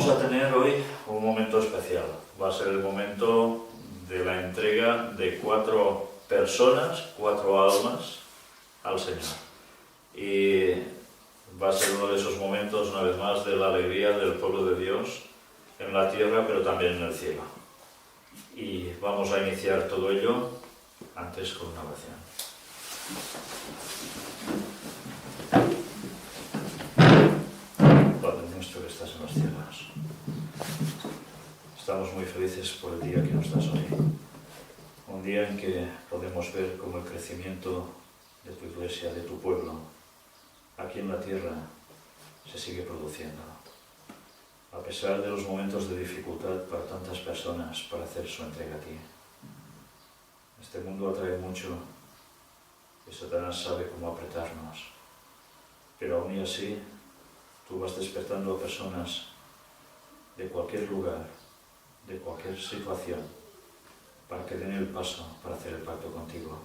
Vamos a tener hoy un momento especial. Va a ser el momento de la entrega de 4 personas, 4 almas al Señor. Y va a ser uno de esos momentos, una vez más, de la alegría del pueblo de Dios en la tierra, pero también en el cielo. Y vamos a iniciar todo ello antes con una oración. Padre nuestro que estás en los cielos, estamos muy felices por el día que nos das hoy. Un día en que podemos ver cómo el crecimiento de tu iglesia, de tu pueblo, aquí en la tierra, se sigue produciendo. A pesar de los momentos de dificultad para tantas personas para hacer su entrega a ti. Este mundo atrae mucho y Satanás sabe cómo apretarnos. Pero aún y así, tú vas despertando a personas de cualquier lugar, de cualquier situación, para que den el paso para hacer el pacto contigo.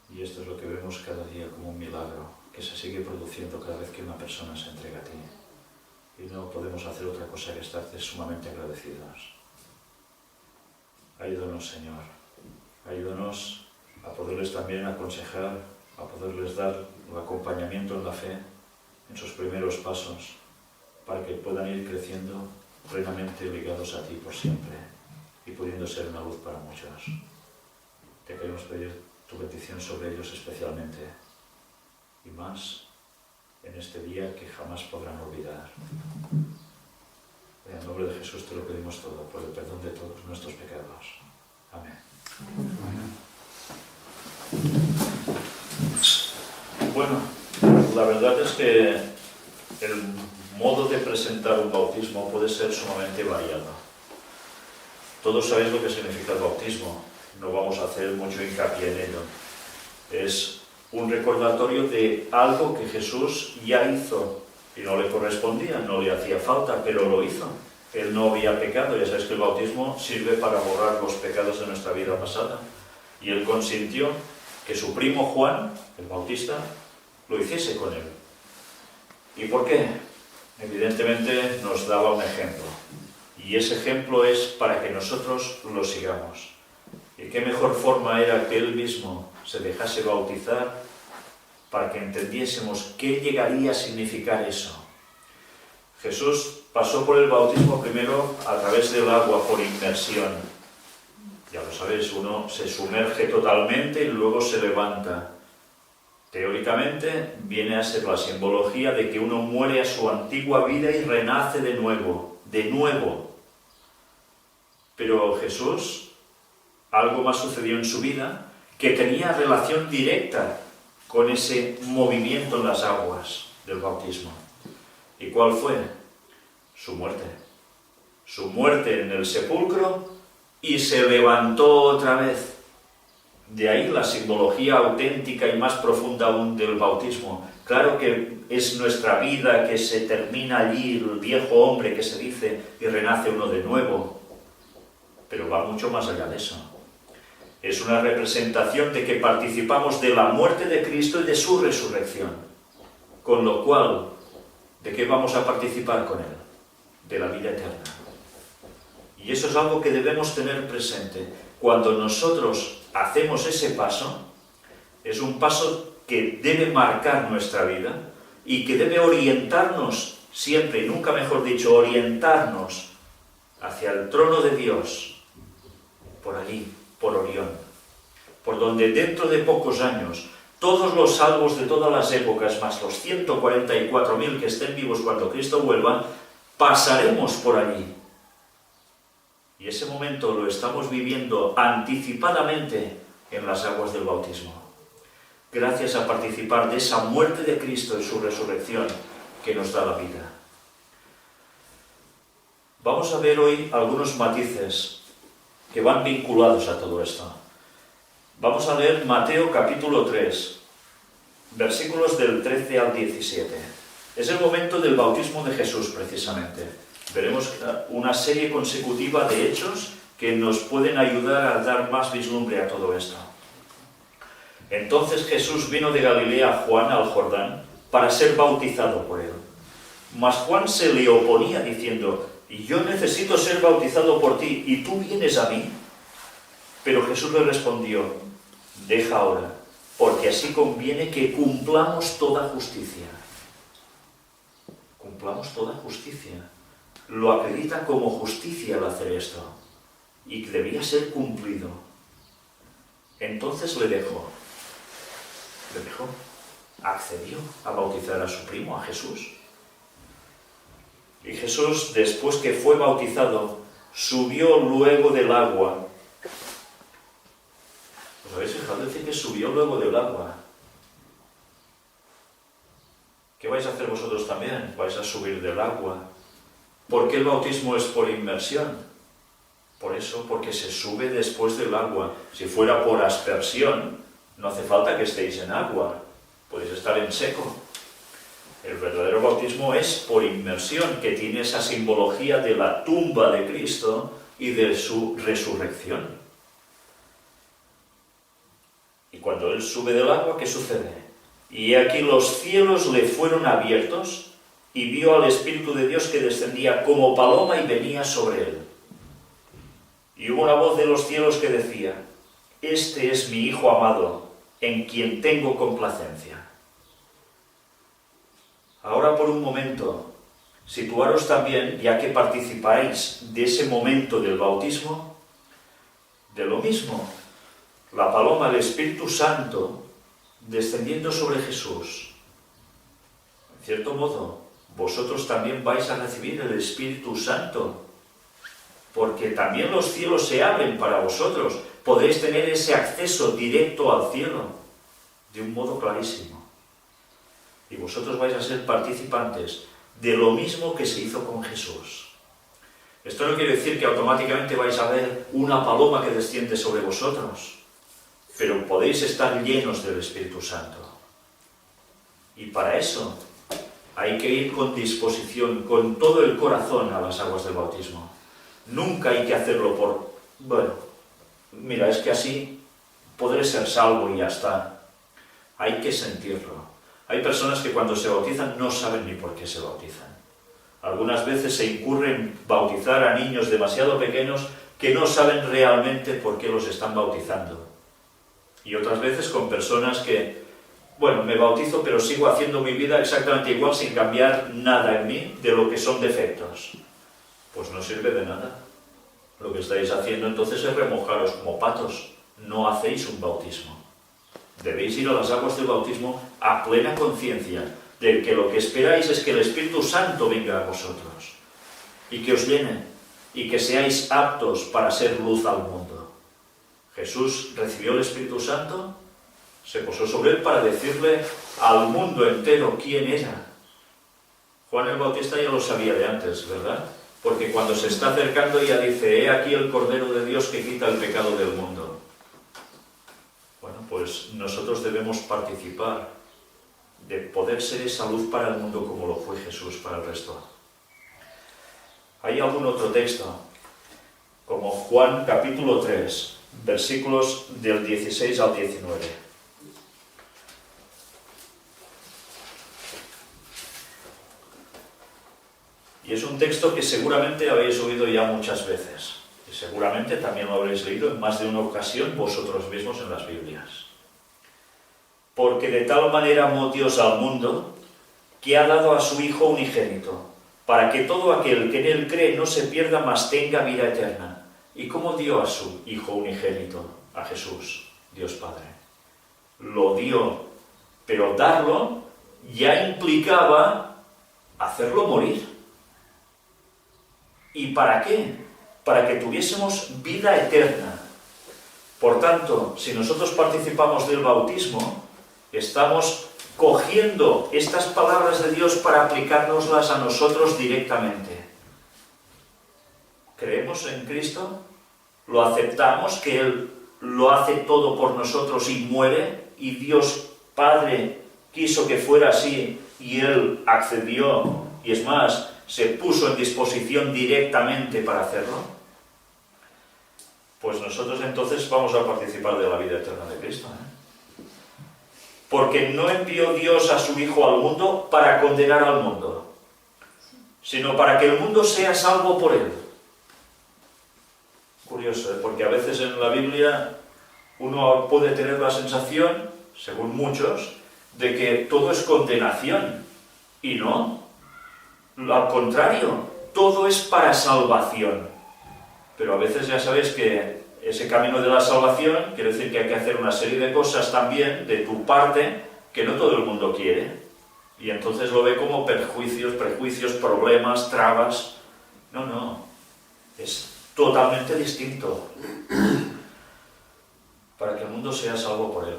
Y esto es lo que vemos cada día como un milagro, que se sigue produciendo cada vez que una persona se entrega a ti. Y no podemos hacer otra cosa que estarte sumamente agradecidos. Ayúdanos, Señor. Ayúdanos a poderles también aconsejar, a poderles dar un acompañamiento en la fe, en sus primeros pasos, para que puedan ir creciendo plenamente ligados a ti por siempre y pudiendo ser una luz para muchos. Te queremos pedir tu bendición sobre ellos especialmente y más en este día que jamás podrán olvidar. En el nombre de Jesús te lo pedimos todo, por el perdón de todos nuestros pecados. Amén. Bueno, la verdad es que el modo de presentar un bautismo puede ser sumamente variado. Todos sabéis lo que significa el bautismo, no vamos a hacer mucho hincapié en ello. Es un recordatorio de algo que Jesús ya hizo y no le correspondía, no le hacía falta, pero lo hizo. Él no había pecado, ya sabéis que el bautismo sirve para borrar los pecados de nuestra vida pasada. Y él consintió que su primo Juan, el Bautista, lo hiciese con él. ¿Y por qué? Evidentemente nos daba un ejemplo. Y ese ejemplo es para que nosotros lo sigamos. ¿Y qué mejor forma era que él mismo se dejase bautizar para que entendiésemos qué llegaría a significar eso? Jesús pasó por el bautismo primero a través del agua, por inmersión. Ya lo sabéis, uno se sumerge totalmente y luego se levanta. Teóricamente viene a ser la simbología de que uno muere a su antigua vida y renace de nuevo. Pero Jesús, algo más sucedió en su vida que tenía relación directa con ese movimiento en las aguas del bautismo. ¿Y cuál fue? Su muerte. Su muerte en el sepulcro y se levantó otra vez. De ahí la simbología auténtica y más profunda aún del bautismo. Claro que es nuestra vida que se termina allí, el viejo hombre que se dice, y renace uno de nuevo. Pero va mucho más allá de eso. Es una representación de que participamos de la muerte de Cristo y de su resurrección. Con lo cual, ¿de qué vamos a participar con Él? De la vida eterna. Y eso es algo que debemos tener presente. Cuando nosotros hacemos ese paso, es un paso que debe marcar nuestra vida y que debe orientarnos siempre, y nunca mejor dicho, orientarnos hacia el trono de Dios, por allí, por Orión, por donde dentro de pocos años todos los salvos de todas las épocas, más los 144.000 que estén vivos cuando Cristo vuelva, pasaremos por allí. Y ese momento lo estamos viviendo anticipadamente en las aguas del bautismo. Gracias a participar de esa muerte de Cristo y su resurrección que nos da la vida. Vamos a ver hoy algunos matices que van vinculados a todo esto. Vamos a leer Mateo capítulo 3, versículos del 13 al 17. Es el momento del bautismo de Jesús, precisamente. Veremos una serie consecutiva de hechos que nos pueden ayudar a dar más vislumbre a todo esto. Entonces Jesús vino de Galilea a Juan al Jordán para ser bautizado por él. Mas Juan se le oponía diciendo: yo necesito ser bautizado por ti, ¿y tú vienes a mí? Pero Jesús le respondió: deja ahora, porque así conviene que cumplamos toda justicia. Cumplamos toda justicia. Lo acredita como justicia al hacer esto, y que debía ser cumplido. Entonces le dejó. Accedió a bautizar a su primo, a Jesús. Y Jesús, después que fue bautizado, subió luego del agua. ¿Os habéis fijado? Dice que subió luego del agua. ¿Qué vais a hacer vosotros también? Vais a subir del agua. ¿Por qué el bautismo es por inmersión? Por eso, porque se sube después del agua. Si fuera por aspersión, no hace falta que estéis en agua. Podéis estar en seco. El verdadero bautismo es por inmersión, que tiene esa simbología de la tumba de Cristo y de su resurrección. Y cuando Él sube del agua, ¿qué sucede? Y aquí los cielos le fueron abiertos y vio al Espíritu de Dios que descendía como paloma y venía sobre Él. Y hubo una voz de los cielos que decía: este es mi Hijo amado, en quien tengo complacencia. Ahora por un momento, situaros también, ya que participáis de ese momento del bautismo, de lo mismo, la paloma, el Espíritu Santo, descendiendo sobre Jesús. En cierto modo, vosotros también vais a recibir el Espíritu Santo, porque también los cielos se abren para vosotros. Podéis tener ese acceso directo al cielo, de un modo clarísimo. Y vosotros vais a ser participantes de lo mismo que se hizo con Jesús. Esto no quiere decir que automáticamente vais a ver una paloma que desciende sobre vosotros, pero podéis estar llenos del Espíritu Santo. Y para eso hay que ir con disposición, con todo el corazón a las aguas del bautismo. Nunca hay que hacerlo por, bueno, mira, es que así podré ser salvo y ya está. Hay que sentirlo. Hay personas que cuando se bautizan no saben ni por qué se bautizan. Algunas veces se incurre en bautizar a niños demasiado pequeños que no saben realmente por qué los están bautizando. Y otras veces con personas que, bueno, me bautizo pero sigo haciendo mi vida exactamente igual sin cambiar nada en mí de lo que son defectos. Pues no sirve de nada. Lo que estáis haciendo entonces es remojaros como patos. No hacéis un bautismo. Debéis ir a las aguas del bautismo a plena conciencia de que lo que esperáis es que el Espíritu Santo venga a vosotros y que os llene y que seáis aptos para ser luz al mundo. Jesús recibió el Espíritu Santo, se posó sobre él para decirle al mundo entero quién era. Juan el Bautista ya lo sabía de antes, ¿verdad? Porque cuando se está acercando ya dice: he aquí el Cordero de Dios que quita el pecado del mundo. Bueno, pues nosotros debemos participar de poder ser esa luz para el mundo como lo fue Jesús para el resto. Hay algún otro texto, como Juan capítulo 3, versículos del 16 al 19. Y es un texto que seguramente habéis oído ya muchas veces. Y seguramente también lo habréis leído en más de una ocasión vosotros mismos en las Biblias. Porque de tal manera amó Dios al mundo, que ha dado a su Hijo unigénito, para que todo aquel que en él cree no se pierda, mas tenga vida eterna. ¿Y cómo dio a su Hijo unigénito? A Jesús, Dios Padre. Lo dio, pero darlo ya implicaba hacerlo morir. ¿Y para qué? Para que tuviésemos vida eterna. Por tanto, si nosotros participamos del bautismo, estamos cogiendo estas palabras de Dios para aplicárnoslas a nosotros directamente. ¿Creemos en Cristo? ¿Lo aceptamos, que Él lo hace todo por nosotros y muere? Y Dios Padre quiso que fuera así y Él accedió, y es más, se puso en disposición directamente para hacerlo. Pues nosotros entonces vamos a participar de la vida eterna de Cristo, Porque no envió Dios a su Hijo al mundo para condenar al mundo, sino para que el mundo sea salvo por él. Curioso, ¿eh? Porque a veces en la Biblia uno puede tener la sensación, según muchos, de que todo es condenación. Y no. Al contrario, todo es para salvación. Pero a veces ya sabéis que ese camino de la salvación quiere decir que hay que hacer una serie de cosas también de tu parte que no todo el mundo quiere. Y entonces lo ve como prejuicios, problemas, trabas. No, no. Es totalmente distinto. Para que el mundo sea salvo por él.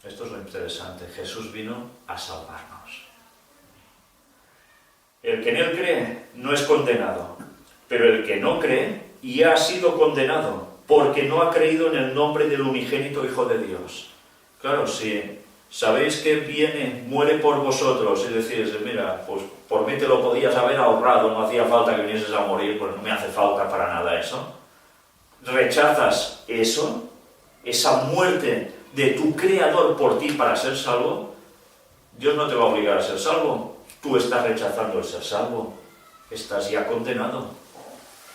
Esto es lo interesante. Jesús vino a salvarnos. El que en él cree no es condenado, pero el que no cree ya ha sido condenado, porque no ha creído en el nombre del unigénito Hijo de Dios. Claro, si sabéis que viene, muere por vosotros, y decís, mira, pues por mí te lo podías haber ahorrado, no hacía falta que vinieses a morir, pues no me hace falta para nada eso. Rechazas eso, esa muerte de tu Creador por ti para ser salvo. Dios no te va a obligar a ser salvo. Tú estás rechazando el ser salvo. Estás ya condenado.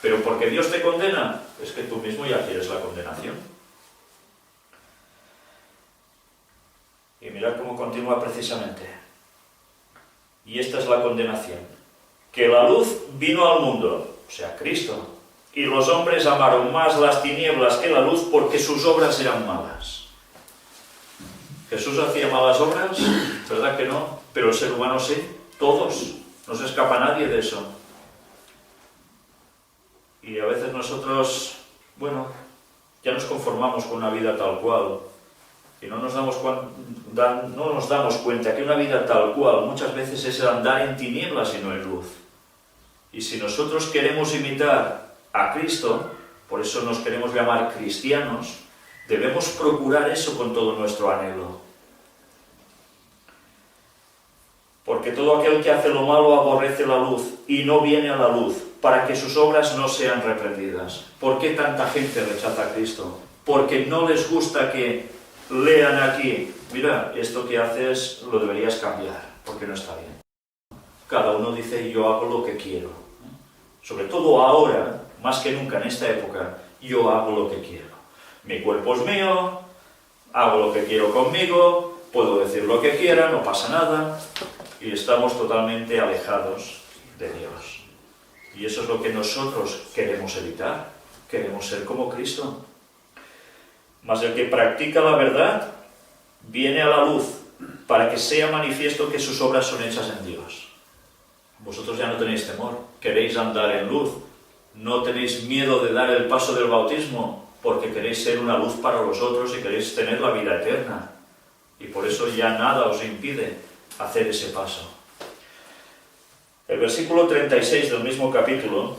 Pero porque Dios te condena, es que tú mismo ya quieres la condenación. Y mirad cómo continúa precisamente. Y esta es la condenación. Que la luz vino al mundo, o sea, Cristo, y los hombres amaron más las tinieblas que la luz porque sus obras eran malas. ¿Jesús hacía malas obras? ¿Verdad que no? Pero el ser humano sí, todos. No se escapa nadie de eso. Y a veces nosotros, bueno, ya nos conformamos con una vida tal cual. Y no nos damos cuenta que una vida tal cual muchas veces es el andar en tinieblas y no en luz. Y si nosotros queremos imitar a Cristo, por eso nos queremos llamar cristianos, debemos procurar eso con todo nuestro anhelo. Porque todo aquel que hace lo malo aborrece la luz y no viene a la luz, para que sus obras no sean reprendidas. ¿Por qué tanta gente rechaza a Cristo? Porque no les gusta que lean aquí, mira, esto que haces lo deberías cambiar, porque no está bien. Cada uno dice, yo hago lo que quiero. Sobre todo ahora, más que nunca en esta época, yo hago lo que quiero. Mi cuerpo es mío, hago lo que quiero conmigo, puedo decir lo que quiera, no pasa nada, y estamos totalmente alejados de Dios. Y eso es lo que nosotros queremos evitar, queremos ser como Cristo. Mas el que practica la verdad viene a la luz para que sea manifiesto que sus obras son hechas en Dios. Vosotros ya no tenéis temor, queréis andar en luz, no tenéis miedo de dar el paso del bautismo porque queréis ser una luz para los otros y queréis tener la vida eterna. Y por eso ya nada os impide hacer ese paso. El versículo 36 del mismo capítulo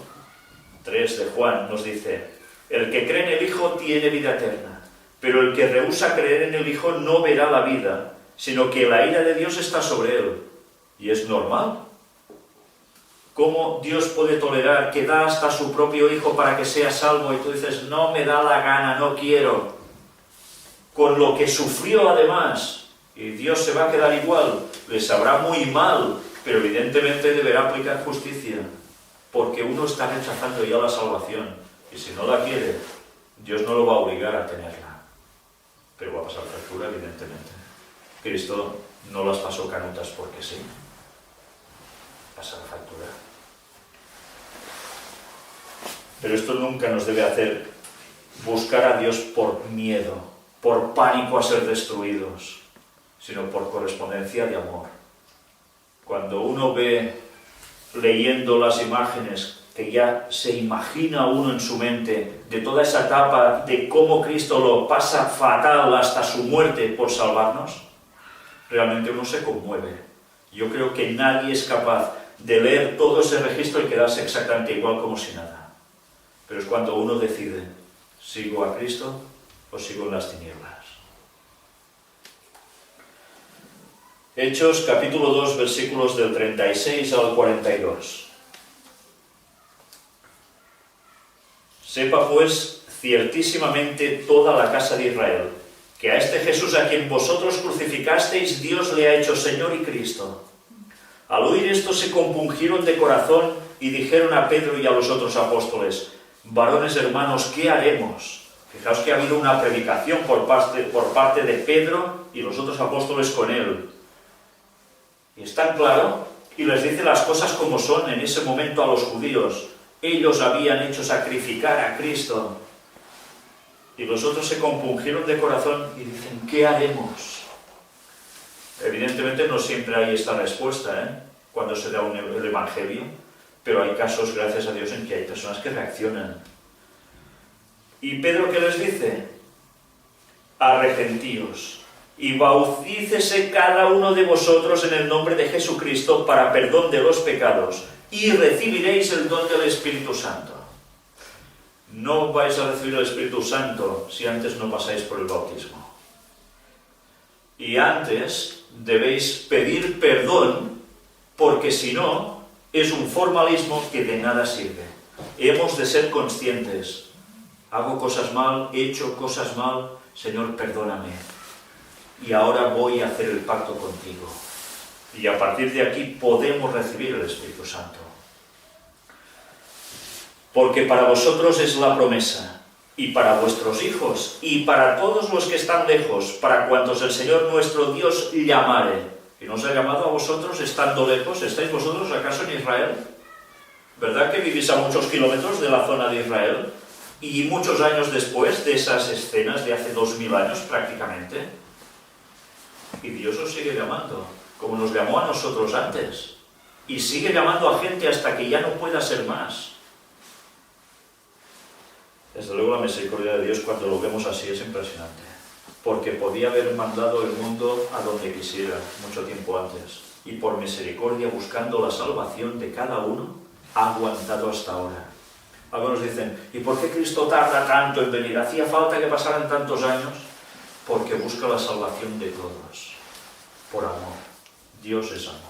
3 de Juan nos dice: el que cree en el Hijo tiene vida eterna, pero el que rehúsa creer en el Hijo no verá la vida, sino que la ira de Dios está sobre él. Y es normal. ¿Cómo Dios puede tolerar que da hasta su propio Hijo para que sea salvo y tú dices, no me da la gana, no quiero? Con lo que sufrió además, y Dios se va a quedar igual, le sabrá muy mal, pero evidentemente deberá aplicar justicia, porque uno está rechazando ya la salvación, y si no la quiere, Dios no lo va a obligar a tenerla, pero va a pasar factura, evidentemente. Cristo no las pasó canutas porque sí, pasar factura. Pero esto nunca nos debe hacer buscar a Dios por miedo, por pánico a ser destruidos, sino por correspondencia de amor. Cuando uno ve, leyendo las imágenes, que ya se imagina uno en su mente, de toda esa etapa de cómo Cristo lo pasa fatal hasta su muerte por salvarnos, realmente uno se conmueve. Yo creo que nadie es capaz de leer todo ese registro y quedarse exactamente igual como si nada. Pero es cuando uno decide, ¿sigo a Cristo o sigo en las tinieblas? Hechos capítulo 2, versículos del 36 al 42. Sepa pues ciertísimamente toda la casa de Israel, que a este Jesús a quien vosotros crucificasteis, Dios le ha hecho Señor y Cristo. Al oír esto se compungieron de corazón y dijeron a Pedro y a los otros apóstoles: varones hermanos, ¿qué haremos? Fijaos que ha habido una predicación por parte de Pedro y los otros apóstoles con él. Y es tan claro, y les dice las cosas como son en ese momento a los judíos. Ellos habían hecho sacrificar a Cristo. Y los otros se compungieron de corazón y dicen: ¿qué haremos? Evidentemente no siempre hay esta respuesta, cuando se da el Evangelio, pero hay casos, gracias a Dios, en que hay personas que reaccionan. ¿Y Pedro qué les dice? Arrepentíos y bautícese cada uno de vosotros en el nombre de Jesucristo para perdón de los pecados y recibiréis el don del Espíritu Santo. No vais a recibir el Espíritu Santo si antes no pasáis por el bautismo. Y antes debéis pedir perdón, porque si no, es un formalismo que de nada sirve. Hemos de ser conscientes. Hago cosas mal, he hecho cosas mal, Señor, perdóname. Y ahora voy a hacer el pacto contigo. Y a partir de aquí podemos recibir el Espíritu Santo. Porque para vosotros es la promesa, y para vuestros hijos, y para todos los que están lejos, para cuantos el Señor nuestro Dios llamare. ¿Y nos ha llamado a vosotros estando lejos? ¿Estáis vosotros acaso en Israel? ¿Verdad que vivís a muchos kilómetros de la zona de Israel? Y muchos años después de esas escenas de hace 2000 años prácticamente. Y Dios os sigue llamando, como nos llamó a nosotros antes. Y sigue llamando a gente hasta que ya no pueda ser más. Desde luego la misericordia de Dios, cuando lo vemos así, es impresionante. Porque podía haber mandado el mundo a donde quisiera, mucho tiempo antes. Y por misericordia, buscando la salvación de cada uno, ha aguantado hasta ahora. Algunos dicen: ¿y por qué Cristo tarda tanto en venir? ¿Hacía falta que pasaran tantos años? Porque busca la salvación de todos. Por amor. Dios es amor.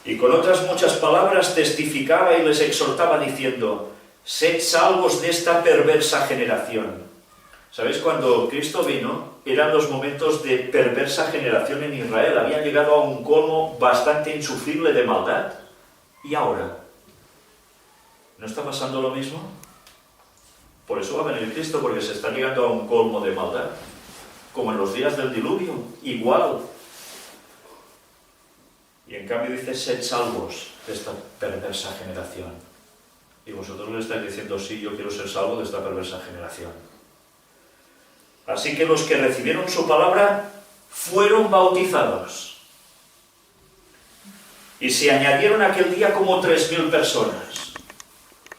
Y con otras muchas palabras testificaba y les exhortaba diciendo: sed salvos de esta perversa generación. ¿Sabéis? Cuando Cristo vino, eran los momentos de perversa generación en Israel. Habían llegado a un colmo bastante insufrible de maldad. ¿Y ahora? ¿No está pasando lo mismo? Por eso va a venir Cristo, porque se está llegando a un colmo de maldad. Como en los días del diluvio, igual. Y en cambio dice: sed salvos de esta perversa generación. Y vosotros le estáis diciendo: sí, yo quiero ser salvo de esta perversa generación. Así que los que recibieron su palabra fueron bautizados. Y se añadieron aquel día como 3000 personas.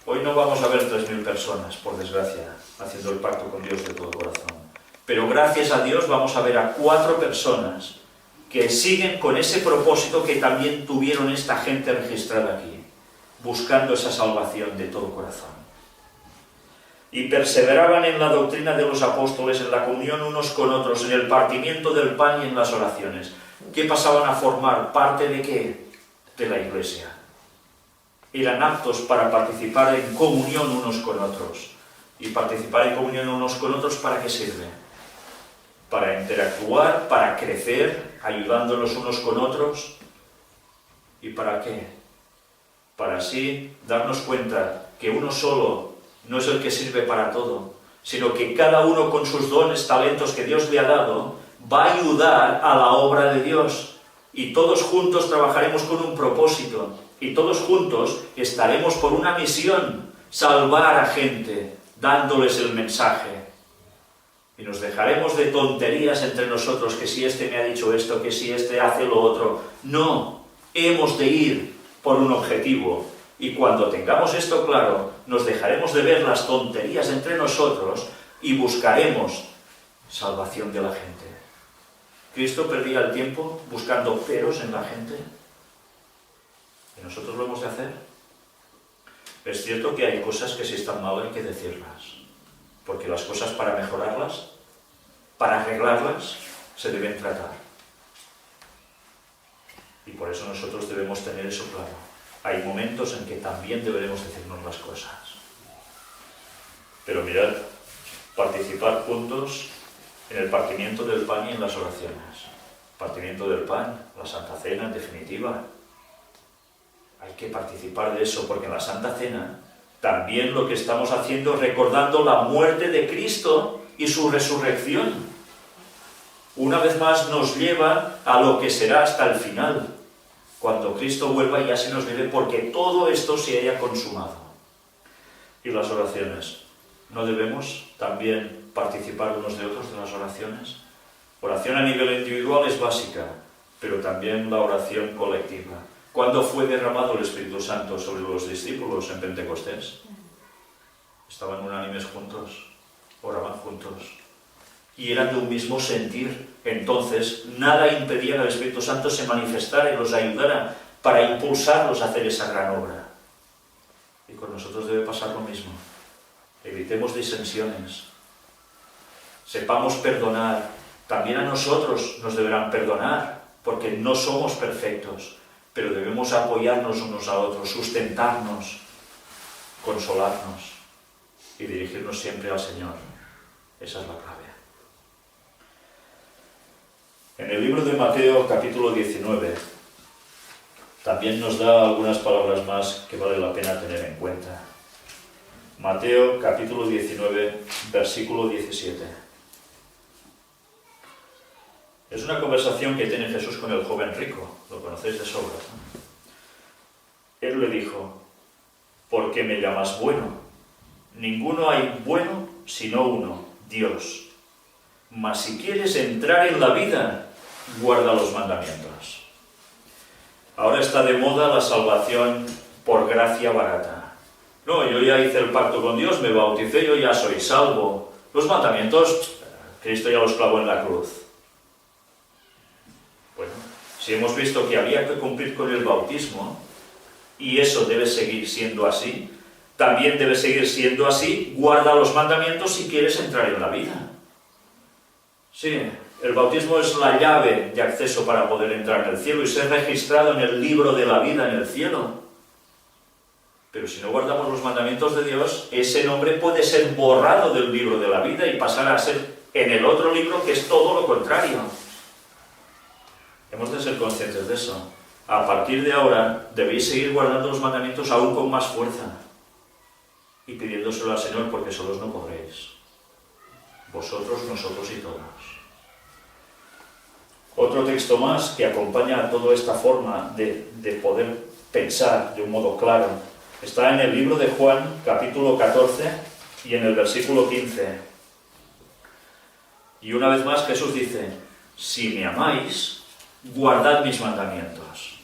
Hoy no vamos a ver 3000 personas, por desgracia, haciendo el pacto con Dios de todo corazón. Pero gracias a Dios vamos a ver a 4 personas que siguen con ese propósito que también tuvieron esta gente registrada aquí, buscando esa salvación de todo corazón. Y perseveraban en la doctrina de los apóstoles, en la comunión unos con otros, en el partimiento del pan y en las oraciones. ¿Qué pasaban a formar? ¿Parte de qué? De la Iglesia. Eran aptos para participar en comunión unos con otros. Y participar en comunión unos con otros, ¿para qué sirve? Para interactuar, para crecer, ayudándonos unos con otros. ¿Y para qué? Para así darnos cuenta que uno solo no es el que sirve para todo, sino que cada uno con sus dones, talentos que Dios le ha dado, va a ayudar a la obra de Dios. Y todos juntos trabajaremos con un propósito. Y todos juntos estaremos por una misión: salvar a gente, dándoles el mensaje. Y nos dejaremos de tonterías entre nosotros, que si este me ha dicho esto, que si este hace lo otro. No, hemos de ir por un objetivo. Y cuando tengamos esto claro, nos dejaremos de ver las tonterías entre nosotros y buscaremos salvación de la gente. ¿Cristo perdía el tiempo buscando peros en la gente? ¿Y nosotros lo hemos de hacer? Es cierto que hay cosas que si están mal hay que decirlas, porque las cosas para mejorarlas, para arreglarlas, se deben tratar. Y por eso nosotros debemos tener eso claro. Hay momentos en que también deberemos decirnos las cosas. Pero mirad, participar juntos en el partimiento del pan y en las oraciones. partimiento del pan, la Santa Cena, en definitiva. Hay que participar de eso, porque en la Santa Cena también lo que estamos haciendo es recordando la muerte de Cristo y su resurrección. Una vez más nos lleva a lo que será hasta el final, cuando Cristo vuelva y ya se nos lleve, porque todo esto se haya consumado. Y las oraciones. ¿No debemos también participar unos de otros de las oraciones? Oración a nivel individual es básica, pero también la oración colectiva. ¿Cuándo fue derramado el Espíritu Santo sobre los discípulos en Pentecostés? Estaban unánimes juntos, oraban juntos, y eran de un mismo sentir. Entonces, nada impedía que el Espíritu Santo se manifestara y los ayudara para impulsarlos a hacer esa gran obra. Y con nosotros debe pasar lo mismo. Evitemos disensiones. Sepamos perdonar. También a nosotros nos deberán perdonar, porque no somos perfectos, pero debemos apoyarnos unos a otros, sustentarnos, consolarnos y dirigirnos siempre al Señor. Esa es la clave. En el libro de Mateo, capítulo 19, también nos da algunas palabras más que vale la pena tener en cuenta. Mateo, capítulo 19, versículo 17. Es una conversación que tiene Jesús con el joven rico, lo conocéis de sobra, ¿no? Él le dijo: ¿por qué me llamas bueno? Ninguno hay bueno sino uno, Dios. Mas si quieres entrar en la vida, guarda los mandamientos. Ahora está de moda la salvación por gracia barata. No, yo ya hice el pacto con Dios, me bauticé, yo ya soy salvo. Los mandamientos, Cristo ya los clavó en la cruz. Bueno, si hemos visto que había que cumplir con el bautismo, y eso debe seguir siendo así, también debe seguir siendo así, guarda los mandamientos si quieres entrar en la vida. Sí, el bautismo es la llave de acceso para poder entrar en el cielo y ser registrado en el libro de la vida en el cielo. Pero si no guardamos los mandamientos de Dios, ese nombre puede ser borrado del libro de la vida y pasar a ser en el otro libro, que es todo lo contrario. Hemos de ser conscientes de eso. A partir de ahora debéis seguir guardando los mandamientos aún con más fuerza y pidiéndoselo al Señor, porque solos no podréis. Vosotros, nosotros y todos. Otro texto más que acompaña a toda esta forma de poder pensar de un modo claro está en el libro de Juan, capítulo 14, y en el versículo 15. Y una vez más Jesús dice: si me amáis, guardad mis mandamientos.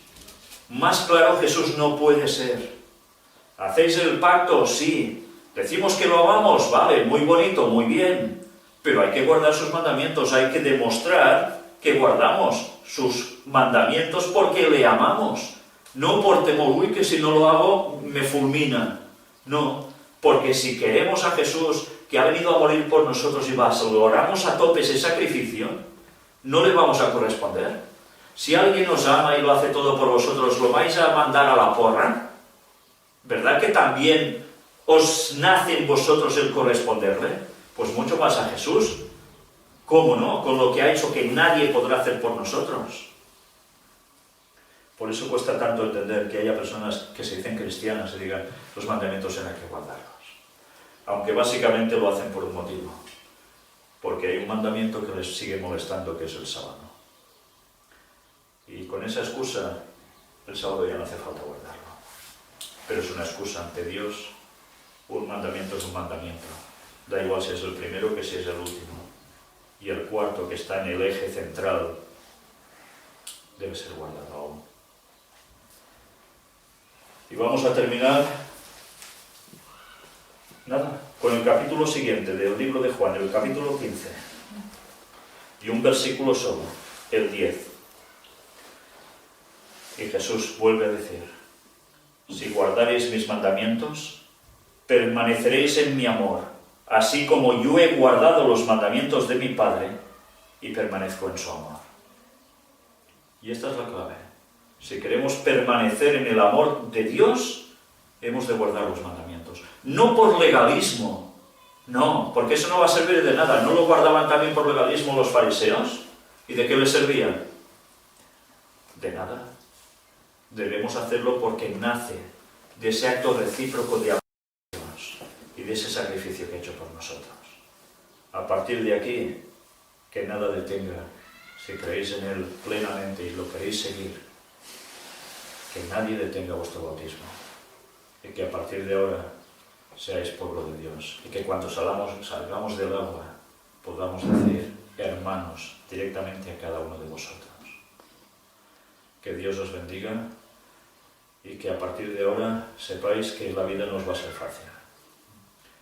Más claro Jesús no puede ser. ¿Hacéis el pacto? Sí. Decimos que lo amamos, vale, muy bonito, muy bien. Pero hay que guardar sus mandamientos, hay que demostrar que guardamos sus mandamientos porque le amamos. No por temor, uy, que si no lo hago me fulmina. No, porque si queremos a Jesús, que ha venido a morir por nosotros y valoramos a tope ese sacrificio, no le vamos a corresponder. Si alguien os ama y lo hace todo por vosotros, ¿lo vais a mandar a la porra? ¿Verdad que también os nace en vosotros el corresponderle? Pues mucho más a Jesús. ¿Cómo no? Con lo que ha hecho que nadie podrá hacer por nosotros. Por eso cuesta tanto entender que haya personas que se dicen cristianas y digan los mandamientos hay que guardarlos. Aunque básicamente lo hacen por un motivo. Porque hay un mandamiento que les sigue molestando, que es el sábado. Y con esa excusa, el sábado ya no hace falta guardarlo. Pero es una excusa ante Dios. Un mandamiento es un mandamiento. Da igual si es el primero que si es el último. Y el cuarto, que está en el eje central, debe ser guardado aún. Y vamos a terminar con el capítulo siguiente del libro de Juan, el capítulo 15. Y un versículo solo, el 10. Y Jesús vuelve a decir: si guardaréis mis mandamientos, permaneceréis en mi amor, así como yo he guardado los mandamientos de mi Padre y permanezco en su amor. Y esta es la clave. Si queremos permanecer en el amor de Dios, hemos de guardar los mandamientos. No por legalismo, no, porque eso no va a servir de nada. ¿No lo guardaban también por legalismo los fariseos? ¿Y de qué les servían? De nada. Debemos hacerlo porque nace de ese acto recíproco de amor a Dios y de ese sacrificio que ha hecho por nosotros. A partir de aquí, que nada detenga, si creéis en Él plenamente y lo queréis seguir, que nadie detenga vuestro bautismo y que a partir de ahora seáis pueblo de Dios y que cuando salgamos del agua podamos decir hermanos directamente a cada uno de vosotros. Que Dios os bendiga y que a partir de ahora sepáis que la vida no os va a ser fácil.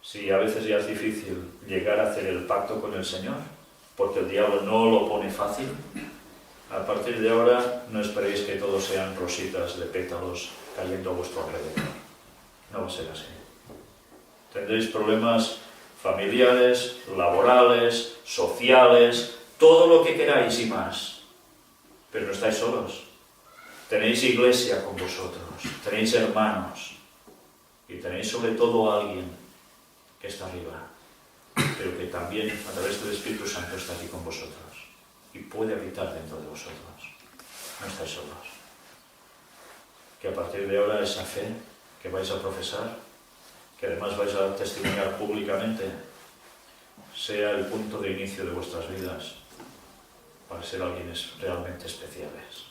Si a veces ya es difícil llegar a hacer el pacto con el Señor, porque el diablo no lo pone fácil, a partir de ahora no esperéis que todos sean rositas de pétalos cayendo a vuestro alrededor. No va a ser así. Tendréis problemas familiares, laborales, sociales, todo lo que queráis y más. Pero no estáis solos. Tenéis iglesia con vosotros, tenéis hermanos y tenéis sobre todo a alguien que está arriba, pero que también a través del Espíritu Santo está aquí con vosotros y puede habitar dentro de vosotros. No estáis solos. Que a partir de ahora esa fe que vais a profesar, que además vais a testimoniar públicamente, sea el punto de inicio de vuestras vidas para ser alguien realmente especiales.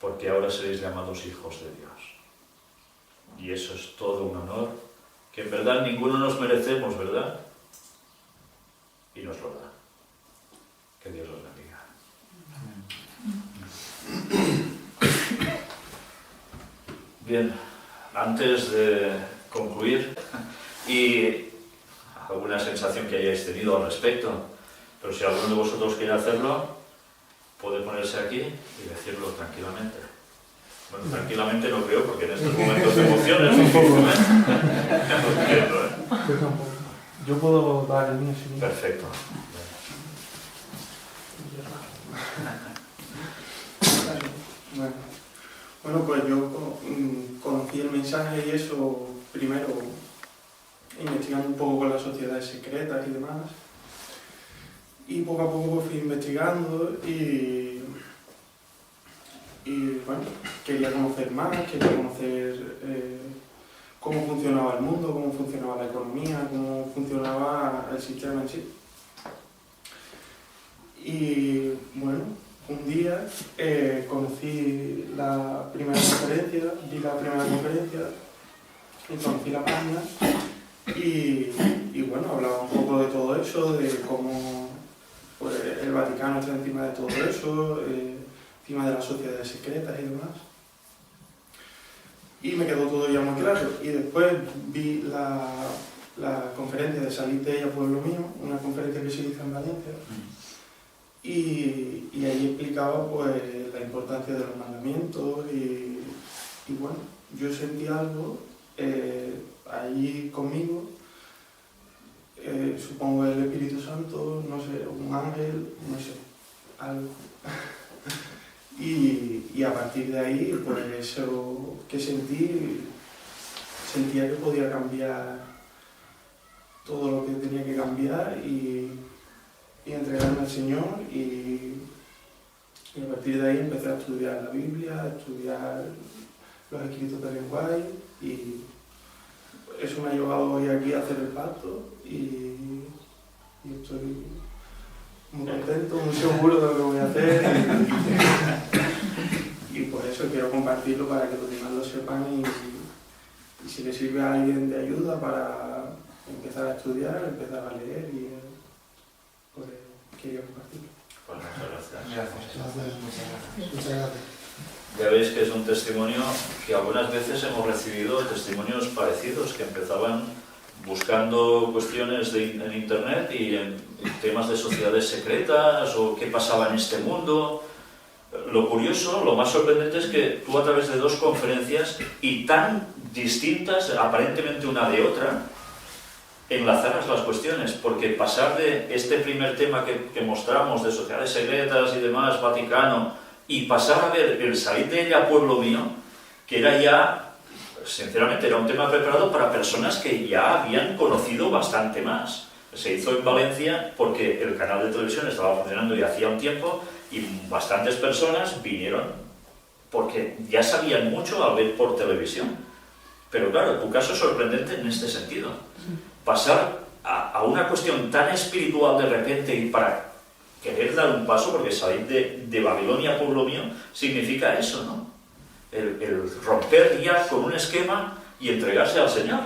Porque ahora seréis llamados hijos de Dios. Y eso es todo un honor que en verdad ninguno nos merecemos, ¿verdad? Y nos lo da. Que Dios os bendiga. Bien, antes de concluir, y alguna sensación que hayáis tenido al respecto, pero si alguno de vosotros quiere hacerlo, puede ponerse aquí y decirlo tranquilamente. Bueno, tranquilamente no creo, porque en estos momentos de emoción es difícilmente. No entiendo, ¿eh? Yo tampoco. Yo puedo dar el mío si no. Perfecto. Bueno, pues yo conocí el mensaje y eso primero investigando un poco con las sociedades secretas y demás. Y poco a poco fui investigando y bueno, quería conocer más, quería conocer cómo funcionaba el mundo, cómo funcionaba la economía, cómo funcionaba el sistema en sí. Y bueno, un día conocí la primera conferencia, vi la primera conferencia y conocí la página y bueno, hablaba un poco de todo eso, de cómo pues, el Vaticano está encima de todo eso, encima de las sociedades secretas y demás. Y me quedó todo ya muy claro. Y después vi la conferencia de Salir de ella, pueblo mío, una conferencia que se hizo en Valencia. Y ahí explicaba pues, la importancia de los mandamientos y bueno, yo sentí algo allí conmigo, supongo el Espíritu Santo, no sé, un ángel, no sé, algo. Y a partir de ahí, pues eso que sentía que podía cambiar todo lo que tenía que cambiar y entregarme al Señor y a partir de ahí empecé a estudiar la Biblia, a estudiar los escritos de Ellen White y eso me ha llevado hoy aquí a hacer el pacto y estoy muy contento, muy seguro de lo que voy a hacer y por eso quiero compartirlo para que los demás lo sepan y si le sirve a alguien de ayuda para empezar a estudiar, empezar a leer y pues quería compartirlo. Pues muchas gracias. Gracias. Muchas gracias. Ya veis que es un testimonio que algunas veces hemos recibido testimonios parecidos que empezaban buscando cuestiones en internet y en temas de sociedades secretas o qué pasaba en este mundo. Lo curioso, lo más sorprendente es que tú a través de dos conferencias y tan distintas aparentemente una de otra, enlazaras las cuestiones, porque pasar de este primer tema que mostramos de sociedades secretas y demás, Vaticano, y pasar a ver el Salir de ella, pueblo mío, que era ya, sinceramente, era un tema preparado para personas que ya habían conocido bastante más. Se hizo en Valencia porque el canal de televisión estaba funcionando ya hacía un tiempo y bastantes personas vinieron porque ya sabían mucho al ver por televisión. Pero claro, tu caso es sorprendente en este sentido. Pasar a una cuestión tan espiritual de repente y para querer dar un paso, porque salir de Babilonia, pueblo mío, significa eso, ¿no? El romper ya con un esquema y entregarse al Señor.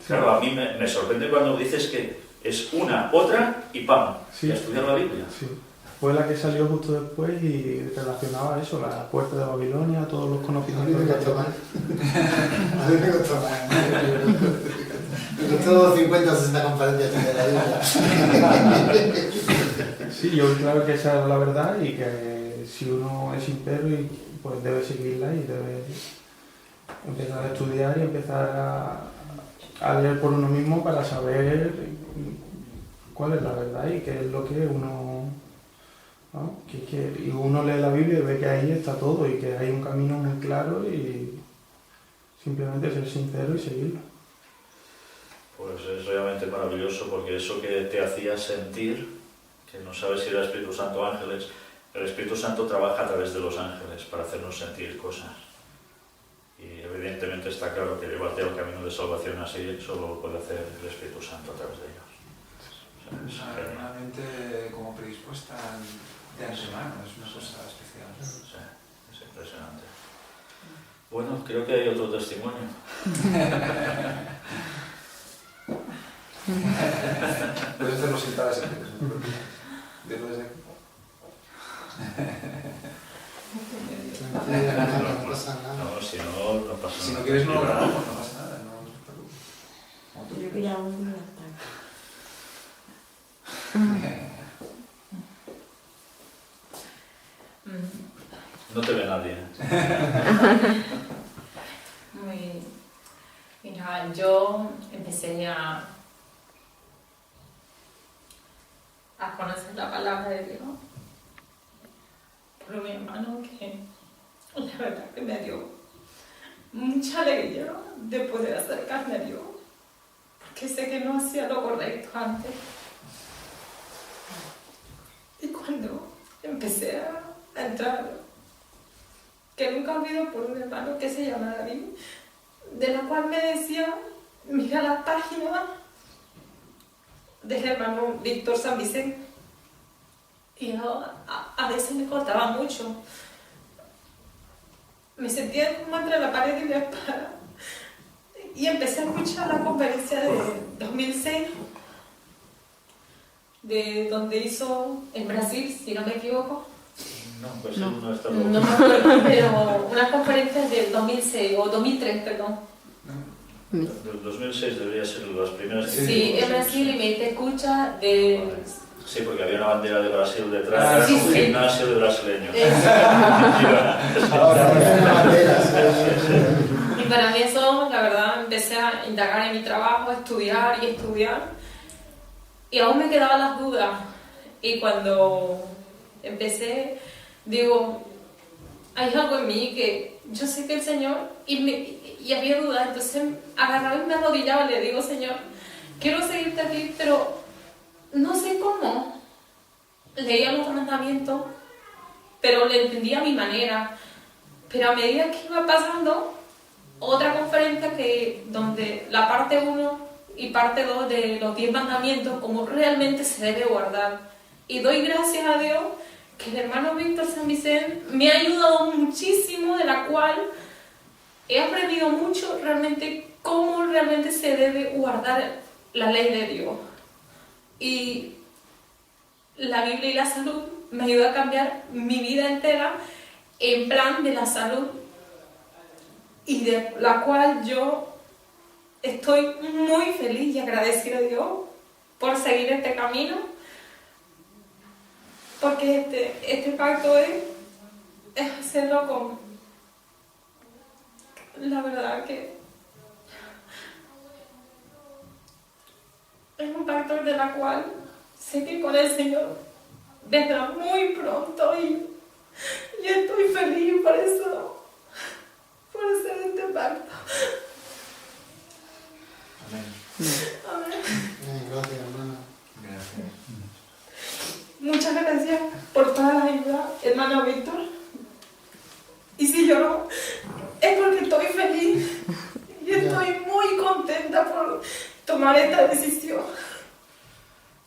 Claro, a mí me sorprende cuando dices que es una, otra y ¡pam! Sí. Y a estudiar la Biblia. Sí. Fue la que salió justo después y relacionaba eso, la puerta de Babilonia, todos los conocimientos. A mí me costó más. A mí me costó más. Me costó 50 o 60 conferencias de la Biblia. Sí, yo claro que esa es la verdad y que si uno es sincero pues debe seguirla y debe empezar a estudiar y empezar a leer por uno mismo para saber cuál es la verdad y qué es lo que uno... ¿no? Y uno lee la Biblia y ve que ahí está todo y que hay un camino muy claro y simplemente ser sincero y seguirlo. Pues es realmente maravilloso porque eso que te hacía sentir, que no sabes si era Espíritu Santo o ángeles, el Espíritu Santo trabaja a través de los ángeles para hacernos sentir cosas. Y evidentemente está claro que llevarte al camino de salvación así solo lo puede hacer el Espíritu Santo a través de ellos. O sea, es Una mente como predispuesta de antemano, es una cosa especial. Sí, es impresionante. Bueno, creo que hay otro testimonio. Puedes hacerlo sentadas si quieres. Verlo desde aquí. No pasa nada. No, si no, no pasa nada. Si no quieres, no lo grabamos, no pasa nada. No te preocupes. Yo quería un ataque. No te ve nadie. Mira, yo empecé a conocer la palabra de Dios por mi hermano, que la verdad que me dio mucha alegría de poder acercarme a Dios, porque sé que no hacía lo correcto antes. Y cuando empecé a entrar, que nunca olvido por un hermano que se llama David, de la cual me decía, mira la página del hermano Víctor San Vicente. Y yo a veces me cortaba mucho. Me sentía como entre la pared y la espada. Y empecé a escuchar la conferencia de 2006, de donde hizo en Brasil, si no me equivoco. No, pues no está No me acuerdo, pero una conferencia del 2006 o 2003, perdón. Del 2006 debería ser las primeras. Sí, en Brasil, y me te escucha de... Sí, porque había una bandera de Brasil detrás, Sí, un sí. gimnasio de brasileños. Ahora, una bandera. Y para mí eso, la verdad, empecé a indagar en mi trabajo, a estudiar y estudiar. Y aún me quedaban las dudas. Y cuando empecé, digo, hay algo en mí que yo sé que el Señor, y había dudas, entonces agarraba y me arrodillaba y le digo, Señor, quiero seguirte a ti, pero no sé cómo. Leía los mandamientos, pero le entendía a mi manera. Pero a medida que iba pasando, otra conferencia donde la parte 1 y parte 2 de los 10 mandamientos, como realmente se debe guardar. Y doy gracias a Dios que el hermano Víctor San Vicente me ha ayudado muchísimo, de la cual he aprendido mucho realmente cómo realmente se debe guardar la ley de Dios. Y la Biblia y la salud me ayudó a cambiar mi vida entera en plan de la salud, y de la cual yo estoy muy feliz y agradecida a Dios por seguir este camino, porque este pacto es hacerlo con... La verdad que es un pacto de la cual sé que con el Señor vendrá muy pronto, y estoy feliz por eso, por hacer este pacto. Amén. Amén. Gracias, hermana. Gracias. Muchas gracias por toda la ayuda, hermano Víctor. tomar esta decisión.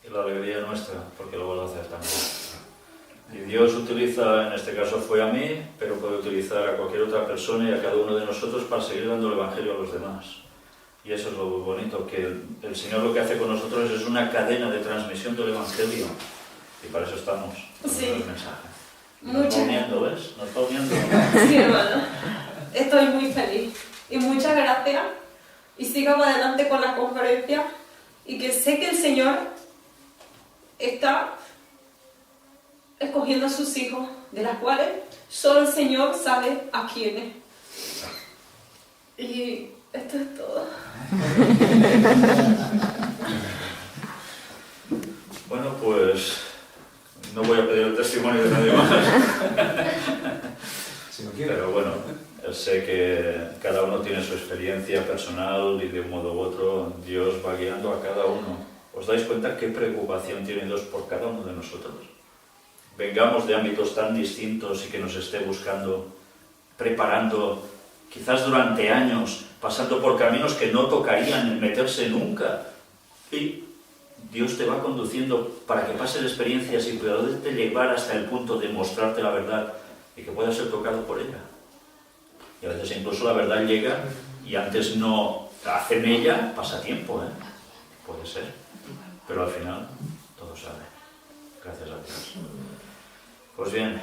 Y la alegría nuestra, porque lo vuelvo a hacer también. Y Dios utiliza, en este caso fue a mí, pero puede utilizar a cualquier otra persona y a cada uno de nosotros para seguir dando el Evangelio a los demás. Y eso es lo bonito, que el Señor lo que hace con nosotros es una cadena de transmisión del Evangelio. Y para eso estamos, con Sí. el mensaje. Nos está uniendo, ¿ves? Nos está uniendo. Sí, hermano. Estoy muy feliz. Y muchas gracias. Y sigamos adelante con la conferencia. Y que sé que el Señor está escogiendo a sus hijos, de las cuales solo el Señor sabe a quiénes. Y esto es todo. Bueno, pues no voy a pedir el testimonio de nadie más. Si no quiere. Pero bueno, sé que cada uno tiene su experiencia personal y de un modo u otro Dios va guiando a cada uno. ¿Os dais cuenta qué preocupación tiene Dios por cada uno de nosotros? Vengamos de ámbitos tan distintos y que nos esté buscando, preparando, quizás durante años, pasando por caminos que no tocarían meterse nunca. Y Dios te va conduciendo para que pases experiencias y poderte llevar hasta el punto de mostrarte la verdad y que puedas ser tocado por ella. Y a veces incluso la verdad llega y antes no hace mella, pasa tiempo, ¿eh? Puede ser. Pero al final todo sale. Gracias a Dios. Pues bien,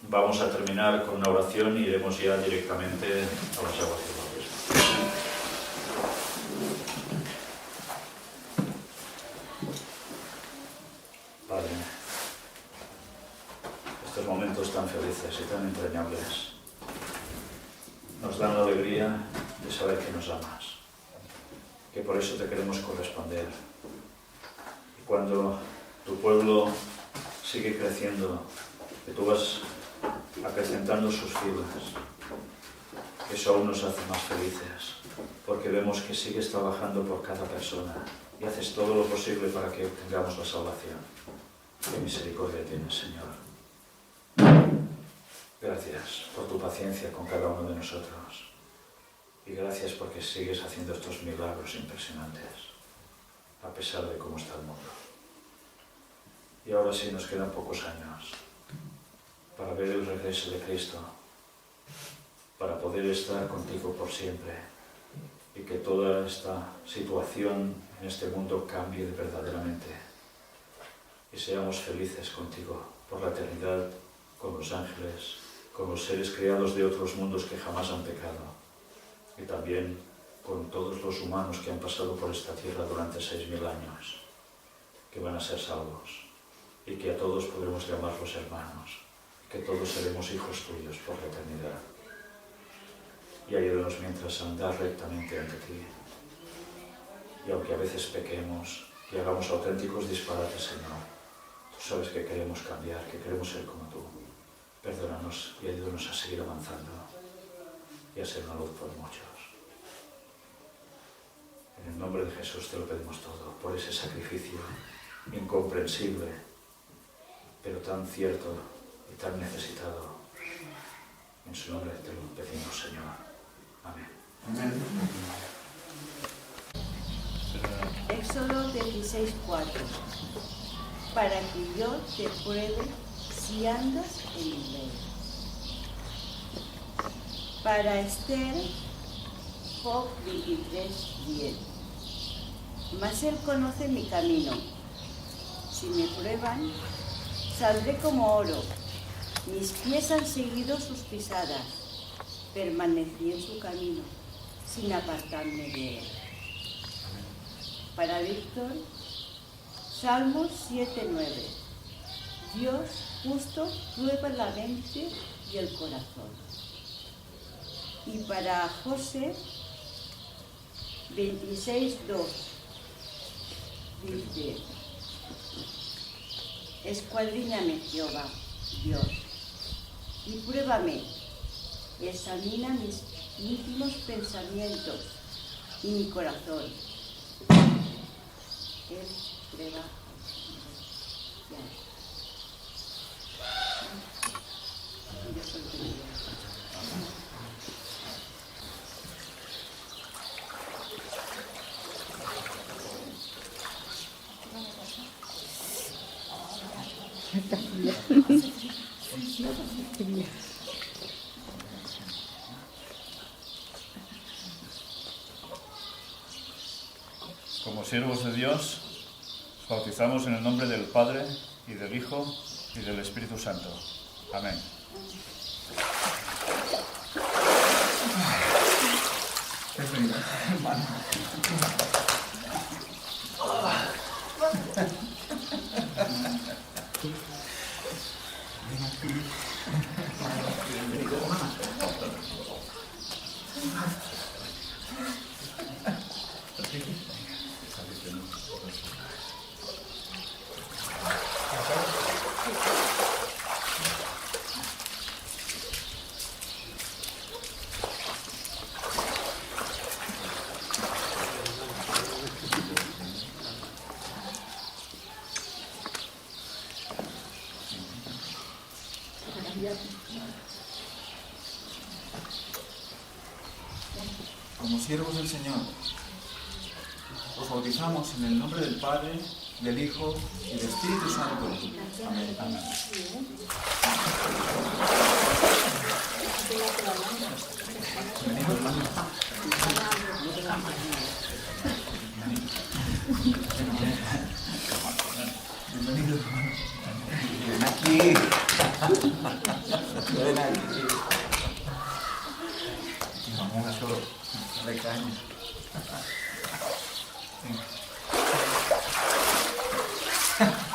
vamos a terminar con una oración y iremos ya directamente a las aguas del bautismo. Padre, estos momentos tan felices y tan entrañables nos dan la alegría de saber que nos amas, que por eso te queremos corresponder. Y cuando tu pueblo sigue creciendo, que tú vas acrecentando sus filas, eso aún nos hace más felices, porque vemos que sigues trabajando por cada persona y haces todo lo posible para que obtengamos la salvación. Qué misericordia tienes, Señor. Gracias por tu paciencia con cada uno de nosotros y gracias porque sigues haciendo estos milagros impresionantes, a pesar de cómo está el mundo. Y ahora sí nos quedan pocos años para ver el regreso de Cristo, para poder estar contigo por siempre y que toda esta situación en este mundo cambie verdaderamente y seamos felices contigo por la eternidad, con los ángeles, con los seres creados de otros mundos que jamás han pecado y también con todos los humanos que han pasado por esta tierra durante 6.000 años, que van a ser salvos y que a todos podremos llamarlos hermanos, que todos seremos hijos tuyos por la eternidad. Y ayúdanos mientras a andar rectamente ante ti. Y aunque a veces pequemos y hagamos auténticos disparates, Señor, tú sabes que queremos cambiar, que queremos ser como tú. Perdónanos y ayúdanos a seguir avanzando y a ser una luz por muchos. En el nombre de Jesús te lo pedimos todo, por ese sacrificio incomprensible, pero tan cierto y tan necesitado. En su nombre te lo pedimos, Señor. Amén. Amén. Éxodo 16:4. Para que yo te pruebe si andas en mi ley. Para Esther, Job 23:10. Mas él conoce mi camino. Si me prueban, saldré como oro. Mis pies han seguido sus pisadas. Permanecí en su camino, sin apartarme de él. Para Víctor, Salmos 7:9. Dios justo prueba la mente y el corazón. Y para José, 26:2. Dice: escuadríñame, Jehová, Dios, y pruébame, examina mis íntimos pensamientos y mi corazón. Él prueba. Yo soy tuya. Como siervos de Dios, os bautizamos en el nombre del Padre, y del Hijo, y del Espíritu Santo. Amén. Qué frío, hermano. Ven aquí. Bienvenido, hermano. Como siervos del Señor, os bautizamos en el nombre del Padre, del Hijo y del Espíritu Santo. Amén. Amén. Bienvenido, hermano. Bienvenido, hermano. Ven aquí. Ven aquí. Vamos a todo. Dale caña. Venga.